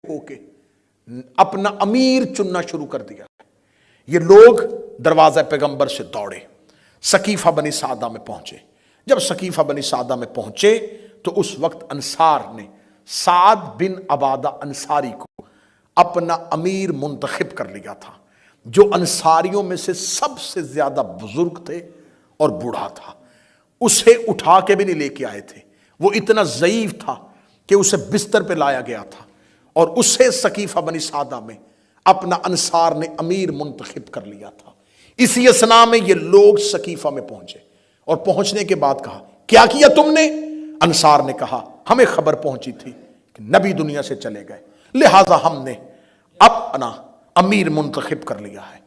ہو کے اپنا امیر چننا شروع کر دیا۔ یہ لوگ دروازہ پیغمبر سے دوڑے، سقیفہ بنی سعدہ میں پہنچے۔ جب سقیفہ بنی سعدہ میں پہنچے تو اس وقت انصار نے سعد بن عبادہ انصاری کو اپنا امیر منتخب کر لیا تھا، جو انصاریوں میں سے سب سے زیادہ بزرگ تھے اور بوڑھا تھا۔ اسے اٹھا کے بھی نہیں لے کے آئے تھے، وہ اتنا ضعیف تھا کہ اسے بستر پہ لایا گیا تھا، اور اسے سقیفہ بنی سعدہ میں اپنا انصار نے امیر منتخب کر لیا تھا۔ اسی اثناء میں یہ لوگ سقیفہ میں پہنچے، اور پہنچنے کے بعد کہا کیا کیا تم نے؟ انصار نے کہا ہمیں خبر پہنچی تھی کہ نبی دنیا سے چلے گئے، لہٰذا ہم نے اپنا امیر منتخب کر لیا ہے۔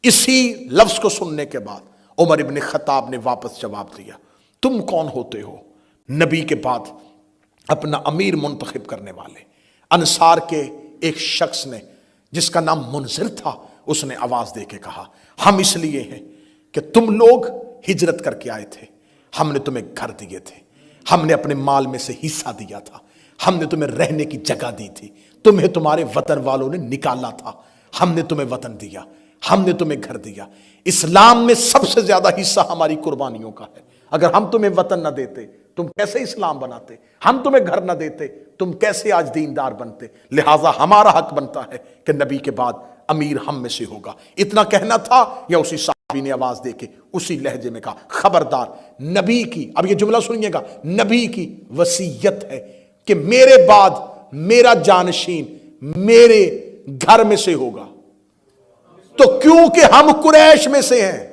اسی لفظ کو سننے کے بعد عمر ابن خطاب نے واپس جواب دیا، تم کون ہوتے ہو نبی کے بعد اپنا امیر منتخب کرنے والے؟ انصار کے ایک شخص نے جس کا نام منذر تھا، اس نے آواز دے کے کہا ہم اس لیے ہیں کہ تم لوگ ہجرت کر کے آئے تھے، ہم نے تمہیں گھر دیے تھے، ہم نے اپنے مال میں سے حصہ دیا تھا، ہم نے تمہیں رہنے کی جگہ دی تھی، تمہیں تمہارے وطن والوں نے نکالا تھا، ہم نے تمہیں وطن دیا، ہم نے تمہیں گھر دیا۔ اسلام میں سب سے زیادہ حصہ ہماری قربانیوں کا ہے۔ اگر ہم تمہیں وطن نہ دیتے تم کیسے اسلام بناتے؟ ہم تمہیں گھر نہ دیتے تم کیسے آج دیندار بنتے؟ لہٰذا ہمارا حق بنتا ہے کہ نبی کے بعد امیر ہم میں سے ہوگا۔ اتنا کہنا تھا یا اسی صحابی نے آواز دے کے اسی لہجے میں کہا خبردار، نبی کی، اب یہ جملہ سنیے گا، نبی کی وصیت ہے کہ میرے بعد میرا جانشین میرے گھر میں سے ہوگا، تو کیونکہ ہم قریش میں سے ہیں۔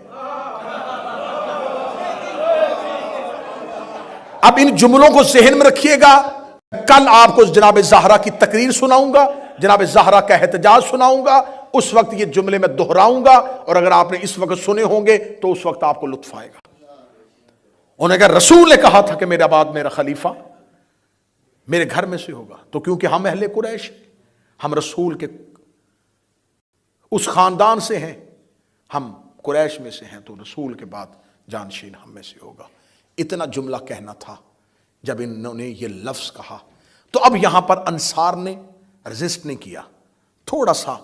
اب ان جملوں کو ذہن میں رکھیے گا، کل آپ کو جناب زہرا کی تقریر سناؤں گا، جناب زہرا کا احتجاج سناؤں گا، اس وقت یہ جملے میں دہراؤں گا، اور اگر آپ نے اس وقت سنے ہوں گے تو اس وقت آپ کو لطف آئے گا۔ انہوں نے کہا رسول نے کہا تھا کہ میرے بعد میرا خلیفہ میرے گھر میں سے ہوگا، تو کیونکہ ہم اہل قریش، ہم رسول کے اس خاندان سے ہیں، ہم قریش میں سے ہیں، تو رسول کے بعد جانشین ہم میں سے ہوگا۔ اتنا جملہ کہنا تھا۔ جب انہوں نے یہ لفظ کہا تو اب یہاں پر انصار نے رزسٹ نہیں کیا، تھوڑا سا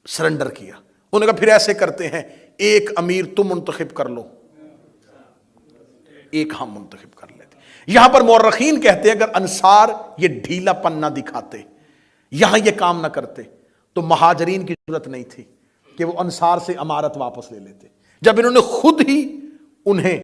سرنڈر کیا۔ انہوں نے کہا پھر ایسے کرتے ہیں، ایک امیر تم منتخب کر لو، ایک ہم منتخب کر لیتے۔ یہاں پر مورخین کہتے ہیں اگر انصار یہ ڈھیلا پن نہ دکھاتے، یہاں یہ کام نہ کرتے، تو مہاجرین کی ضرورت نہیں تھی کہ وہ انصار سے امارت واپس لے لیتے۔ جب انہوں نے خود ہی انہیں